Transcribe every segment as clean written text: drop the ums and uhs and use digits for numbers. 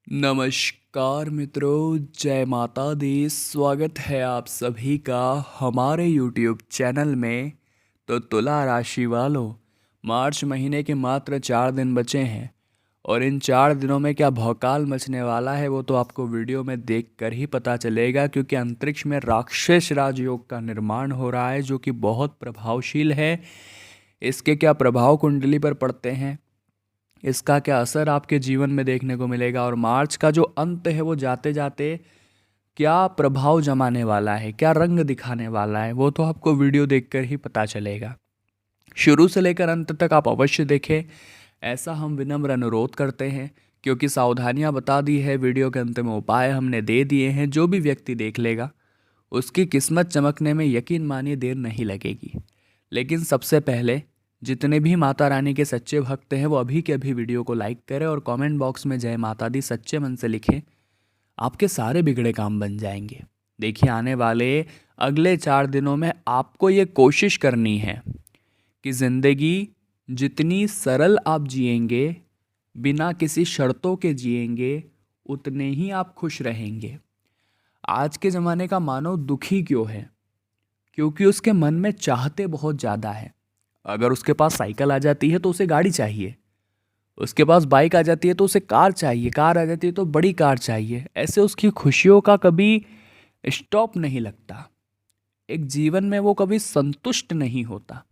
नमस्कार मित्रों, जय माता दी। स्वागत है आप सभी का हमारे YouTube चैनल में। तो तुला राशि वालों, मार्च महीने के मात्र 4 दिन बचे हैं और इन 4 दिनों में क्या भौकाल मचने वाला है वो तो आपको वीडियो में देखकर ही पता चलेगा, क्योंकि अंतरिक्ष में राक्षस राजयोग का निर्माण हो रहा है जो कि बहुत प्रभावशील है। इसके क्या प्रभाव कुंडली पर पड़ते हैं, इसका क्या असर आपके जीवन में देखने को मिलेगा, और मार्च का जो अंत है वो जाते जाते क्या प्रभाव जमाने वाला है, क्या रंग दिखाने वाला है, वो तो आपको वीडियो देखकर ही पता चलेगा। शुरू से लेकर अंत तक आप अवश्य देखें, ऐसा हम विनम्र अनुरोध करते हैं। क्योंकि सावधानियां बता दी है, वीडियो के अंत में उपाय हमने दे दिए हैं। जो भी व्यक्ति देख लेगा उसकी किस्मत चमकने में यकीन मानिए देर नहीं लगेगी। लेकिन सबसे पहले जितने भी माता रानी के सच्चे भक्त हैं वो अभी के अभी वीडियो को लाइक करें और कमेंट बॉक्स में जय माता दी सच्चे मन से लिखें। आपके सारे बिगड़े काम बन जाएंगे। देखिए, आने वाले अगले 4 दिनों में आपको ये कोशिश करनी है कि ज़िंदगी जितनी सरल आप जिएंगे, बिना किसी शर्तों के जिएंगे, उतने ही आप खुश रहेंगे। आज के ज़माने का मानव दुखी क्यों है? क्योंकि उसके मन में चाहते बहुत ज़्यादा है। अगर उसके पास साइकिल आ जाती है तो उसे गाड़ी चाहिए, उसके पास बाइक आ जाती है तो उसे कार चाहिए, कार आ जाती है तो बड़ी कार चाहिए। ऐसे उसकी खुशियों का कभी स्टॉप नहीं लगता। एक जीवन में वो कभी संतुष्ट नहीं होता।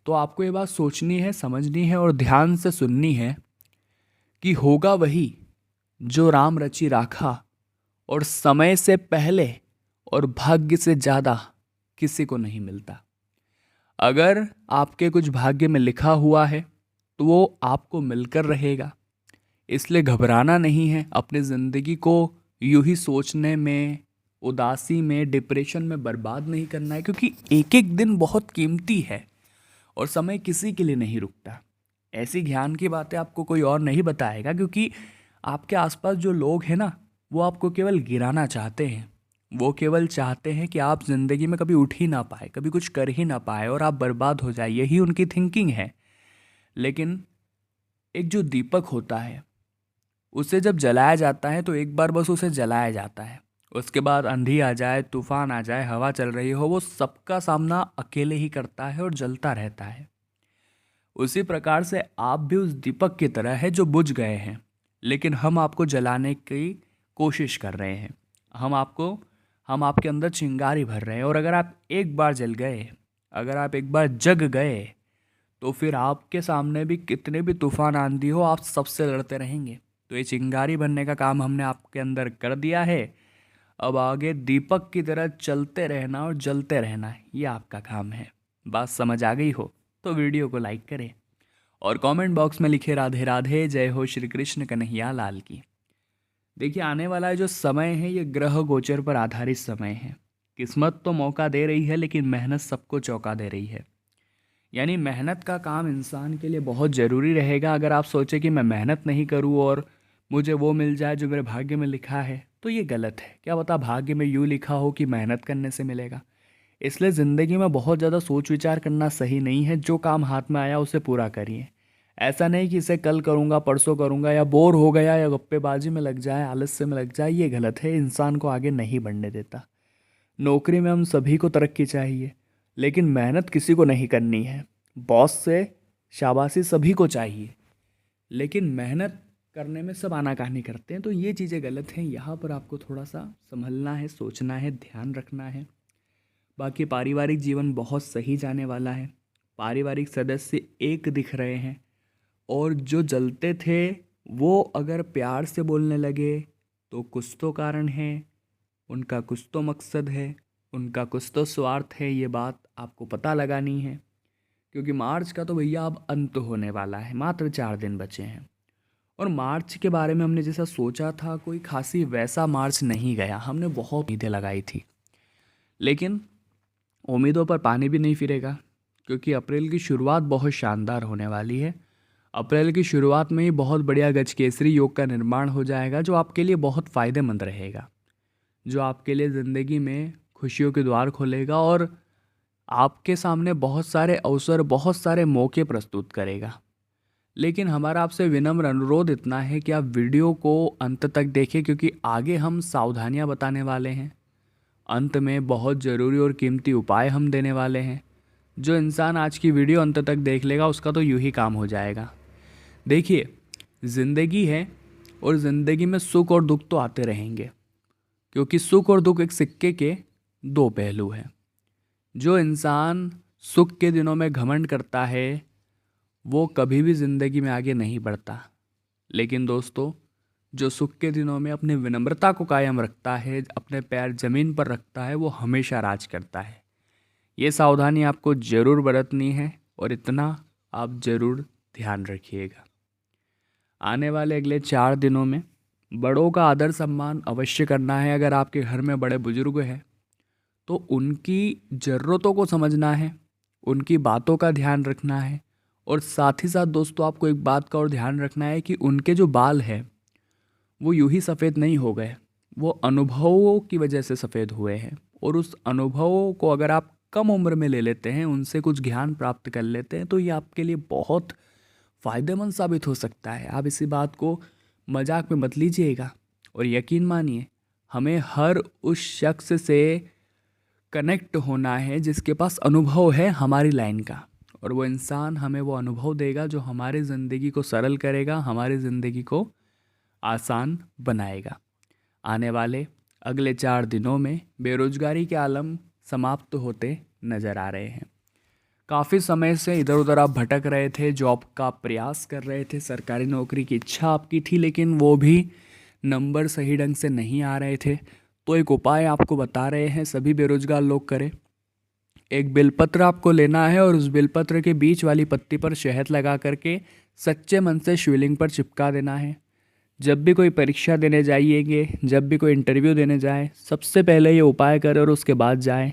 तो आपको ये बात सोचनी है, समझनी है और ध्यान से सुननी है कि होगा वही जो राम रचि राखा, और समय से पहले और भाग्य से ज़्यादा किसी को नहीं मिलता। अगर आपके कुछ भाग्य में लिखा हुआ है तो वो आपको मिलकर रहेगा। इसलिए घबराना नहीं है। अपनी ज़िंदगी को यूं ही सोचने में, उदासी में, डिप्रेशन में बर्बाद नहीं करना है, क्योंकि एक एक दिन बहुत कीमती है और समय किसी के लिए नहीं रुकता। ऐसी ज्ञान की बातें आपको कोई और नहीं बताएगा, क्योंकि आपके आसपास जो लोग हैं ना, वो आपको केवल गिराना चाहते हैं। वो केवल चाहते हैं कि आप ज़िंदगी में कभी उठ ही ना पाए, कभी कुछ कर ही ना पाए और आप बर्बाद हो जाए। यही उनकी थिंकिंग है। लेकिन एक जो दीपक होता है, उसे जब जलाया जाता है तो एक बार बस उसे जलाया जाता है। उसके बाद आंधी आ जाए, तूफान आ जाए, हवा चल रही हो, वो सबका सामना अकेले ही करता है और जलता रहता है। उसी प्रकार से आप भी उस दीपक की तरह है जो बुझ गए हैं, लेकिन हम आपको जलाने की कोशिश कर रहे हैं। हम आपके अंदर चिंगारी भर रहे हैं। और अगर आप एक बार जल गए, अगर आप एक बार जग गए, तो फिर आपके सामने भी कितने भी तूफान आंधी हो, आप सबसे लड़ते रहेंगे। तो ये चिंगारी बनने का काम हमने आपके अंदर कर दिया है। अब आगे दीपक की तरह चलते रहना और जलते रहना है, ये आपका काम है। बात समझ आ गई हो तो वीडियो को लाइक करें और कमेंट बॉक्स में लिखे राधे राधे, जय हो श्री कृष्ण कन्हैया लाल की। देखिए, आने वाला जो समय है ये ग्रह गोचर पर आधारित समय है। किस्मत तो मौका दे रही है, लेकिन मेहनत सबको चौंका दे रही है। यानी मेहनत का काम इंसान के लिए बहुत ज़रूरी रहेगा। अगर आप सोचें कि मैं मेहनत नहीं करूं और मुझे वो मिल जाए जो मेरे भाग्य में लिखा है, तो ये गलत है। क्या पता भाग्य में यूँ लिखा हो कि मेहनत करने से मिलेगा। इसलिए ज़िंदगी में बहुत ज़्यादा सोच विचार करना सही नहीं है। जो काम हाथ में आया उसे पूरा करिए। ऐसा नहीं कि इसे कल करूँगा, परसों करूँगा, या बोर हो गया या गप्पेबाजी में लग जाए, आलस्य में लग जाए, ये गलत है। इंसान को आगे नहीं बढ़ने देता। नौकरी में हम सभी को तरक्की चाहिए, लेकिन मेहनत किसी को नहीं करनी है। बॉस से शाबाशी सभी को चाहिए, लेकिन मेहनत करने में सब आनाकानी करते हैं। तो ये चीज़ें गलत हैं। यहाँ पर आपको थोड़ा सा संभलना है, सोचना है, ध्यान रखना है। बाकी पारिवारिक जीवन बहुत सही जाने वाला है। पारिवारिक सदस्य एक दिख रहे हैं, और जो जलते थे वो अगर प्यार से बोलने लगे तो कुछ तो कारण है, उनका कुछ तो मकसद है, उनका कुछ तो स्वार्थ है। ये बात आपको पता लगानी है, क्योंकि मार्च का तो भैया अब अंत होने वाला है। मात्र 4 दिन बचे हैं। और मार्च के बारे में हमने जैसा सोचा था, कोई खासी वैसा मार्च नहीं गया। हमने बहुत उम्मीदें लगाई थी, लेकिन उम्मीदों पर पानी भी नहीं फिरेगा। क्योंकि अप्रैल की शुरुआत बहुत शानदार होने वाली है। अप्रैल की शुरुआत में ही बहुत बढ़िया गजकेसरी योग का निर्माण हो जाएगा, जो आपके लिए बहुत फ़ायदेमंद रहेगा, जो आपके लिए ज़िंदगी में खुशियों के द्वार खोलेगा और आपके सामने बहुत सारे अवसर, बहुत सारे मौके प्रस्तुत करेगा। लेकिन हमारा आपसे विनम्र अनुरोध इतना है कि आप वीडियो को अंत तक देखें, क्योंकि आगे हम सावधानियां बताने वाले हैं। अंत में बहुत ज़रूरी और कीमती उपाय हम देने वाले हैं। जो इंसान आज की वीडियो अंत तक देख लेगा उसका तो यूं ही काम हो जाएगा। देखिए, ज़िंदगी है और ज़िंदगी में सुख और दुख तो आते रहेंगे, क्योंकि सुख और दुख एक सिक्के के दो पहलू हैं। जो इंसान सुख के दिनों में घमंड करता है वो कभी भी ज़िंदगी में आगे नहीं बढ़ता। लेकिन दोस्तों, जो सुख के दिनों में अपनी विनम्रता को कायम रखता है, अपने पैर जमीन पर रखता है, वो हमेशा राज करता है। ये सावधानी आपको ज़रूर बरतनी है और इतना आप ज़रूर ध्यान रखिएगा। आने वाले अगले 4 दिनों में बड़ों का आदर सम्मान अवश्य करना है। अगर आपके घर में बड़े बुजुर्ग हैं तो उनकी ज़रूरतों को समझना है, उनकी बातों का ध्यान रखना है। और साथ ही साथ दोस्तों, आपको एक बात का और ध्यान रखना है कि उनके जो बाल हैं वो यूं ही सफ़ेद नहीं हो गए, वो अनुभवों की वजह से सफ़ेद हुए हैं। और उस अनुभवों को अगर आप कम उम्र में ले लेते हैं, उनसे कुछ ज्ञान प्राप्त कर लेते हैं, तो ये आपके लिए बहुत फ़ायदेमंद साबित हो सकता है। आप इसी बात को मजाक में मत लीजिएगा और यकीन मानिए, हमें हर उस शख्स से कनेक्ट होना है जिसके पास अनुभव है हमारी लाइन का, और वो इंसान हमें वो अनुभव देगा जो हमारी ज़िंदगी को सरल करेगा, हमारी ज़िंदगी को आसान बनाएगा। आने वाले अगले 4 दिनों में बेरोजगारी के आलम समाप्त होते नज़र आ रहे हैं। काफ़ी समय से इधर उधर आप भटक रहे थे, जॉब का प्रयास कर रहे थे, सरकारी नौकरी की इच्छा आपकी थी, लेकिन वो भी नंबर सही ढंग से नहीं आ रहे थे। तो एक उपाय आपको बता रहे हैं, सभी बेरोजगार लोग करें। एक बिलपत्र आपको लेना है और उस बिलपत्र के बीच वाली पत्ती पर शहद लगा करके सच्चे मन से शिवलिंग पर चिपका देना है। जब भी कोई परीक्षा देने जाइएगे, जब भी कोई इंटरव्यू देने जाए, सबसे पहले ये उपाय करें और उसके बाद जाएं।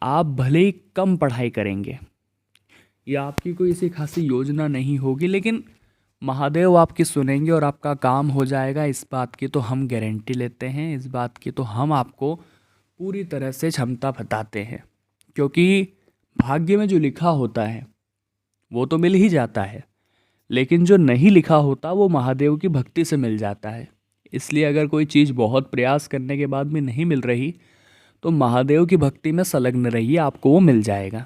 आप भले ही कम पढ़ाई करेंगे या आपकी कोई ऐसी खासी योजना नहीं होगी, लेकिन महादेव आपकी सुनेंगे और आपका काम हो जाएगा। इस बात की तो हम गारंटी लेते हैं, इस बात की तो हम आपको पूरी तरह से क्षमता बताते हैं। क्योंकि भाग्य में जो लिखा होता है वो तो मिल ही जाता है, लेकिन जो नहीं लिखा होता वो महादेव की भक्ति से मिल जाता है। इसलिए अगर कोई चीज़ बहुत प्रयास करने के बाद भी नहीं मिल रही तो महादेव की भक्ति में संलग्न रहिए, आपको वो मिल जाएगा।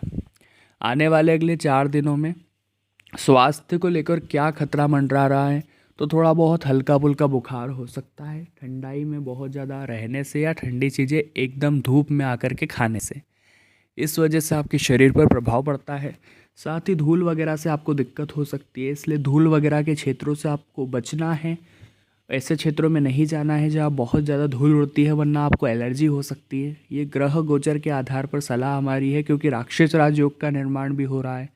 आने वाले अगले 4 दिनों में स्वास्थ्य को लेकर क्या खतरा मंडरा रहा है, तो थोड़ा बहुत हल्का फुल्का बुखार हो सकता है ठंडाई में बहुत ज़्यादा रहने से या ठंडी चीज़ें एकदम धूप में आकर के खाने से। इस वजह से आपके शरीर पर प्रभाव पड़ता है। साथ ही धूल वगैरह से आपको दिक्कत हो सकती है, इसलिए धूल वगैरह के क्षेत्रों से आपको बचना है। ऐसे क्षेत्रों में नहीं जाना है जहाँ बहुत ज़्यादा धूल उड़ती है, वरना आपको एलर्जी हो सकती है। ये ग्रह गोचर के आधार पर सलाह हमारी है, क्योंकि राक्षस राजयोग का निर्माण भी हो रहा है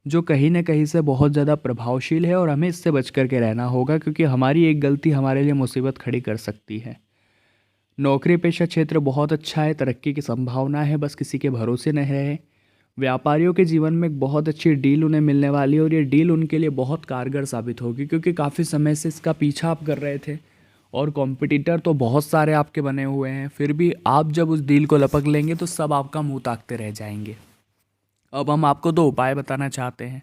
जो कहीं ना कहीं से बहुत ज़्यादा प्रभावशील है, और हमें इससे बच कर के रहना होगा, क्योंकि हमारी एक गलती हमारे लिए मुसीबत खड़ी कर सकती है। नौकरी पेशा क्षेत्र बहुत अच्छा है, तरक्की की संभावना है, बस किसी के भरोसे न रहे। व्यापारियों के जीवन में एक बहुत अच्छी डील उन्हें मिलने वाली है, और ये डील उनके लिए बहुत कारगर साबित होगी, क्योंकि काफ़ी समय से इसका पीछा आप कर रहे थे और कॉम्पिटिटर तो बहुत सारे आपके बने हुए हैं। फिर भी आप जब उस डील को लपक लेंगे तो सब आपका मुंह ताकते रह जाएंगे। अब हम आपको 2 उपाय बताना चाहते हैं।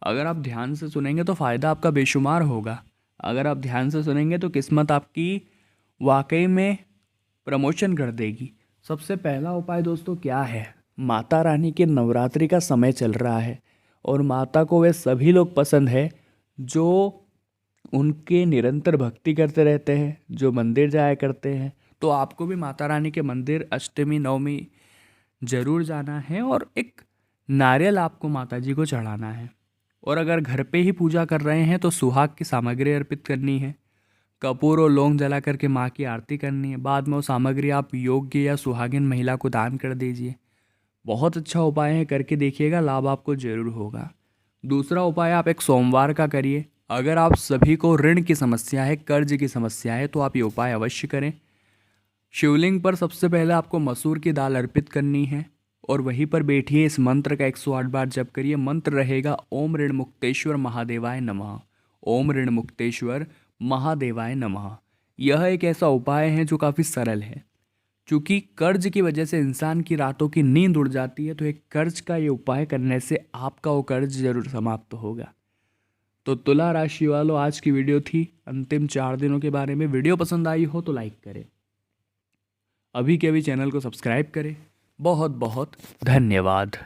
अगर आप ध्यान से सुनेंगे तो फ़ायदा आपका बेशुमार होगा। अगर आप ध्यान से सुनेंगे तो किस्मत आपकी वाकई में प्रमोशन कर देगी। सबसे पहला उपाय दोस्तों क्या है, माता रानी के नवरात्रि का समय चल रहा है और माता को वे सभी लोग पसंद है जो उनके निरंतर भक्ति करते रहते हैं, जो मंदिर जाया करते हैं। तो आपको भी माता रानी के मंदिर अष्टमी नवमी जरूर जाना है और एक नारियल आपको माता जी को चढ़ाना है। और अगर घर पे ही पूजा कर रहे हैं तो सुहाग की सामग्री अर्पित करनी है, कपूर और लौंग जला करके माँ की आरती करनी है। बाद में वो सामग्री आप योग्य या सुहागिन महिला को दान कर दीजिए। बहुत अच्छा उपाय है, करके देखिएगा, लाभ आपको जरूर होगा। दूसरा उपाय आप एक सोमवार का करिए। अगर आप सभी को ऋण की समस्या है, कर्ज की समस्या है, तो आप ये उपाय अवश्य करें। शिवलिंग पर सबसे पहले आपको मसूर की दाल अर्पित करनी है और वहीं पर बैठिए, इस मंत्र का 108 बार जप करिए। मंत्र रहेगा ओम ऋण मुक्तेश्वर महादेवाय नमः, ओम ऋण मुक्तेश्वर महादेवाय नमः। यह एक ऐसा उपाय है जो काफ़ी सरल है। चूँकि कर्ज की वजह से इंसान की रातों की नींद उड़ जाती है, तो एक कर्ज का ये उपाय करने से आपका वो कर्ज जरूर समाप्त होगा। तो तुला राशि वालों, आज की वीडियो थी अंतिम 4 दिनों के बारे में। वीडियो पसंद आई हो तो लाइक करें, अभी के अभी चैनल को सब्सक्राइब करें। बहुत बहुत धन्यवाद।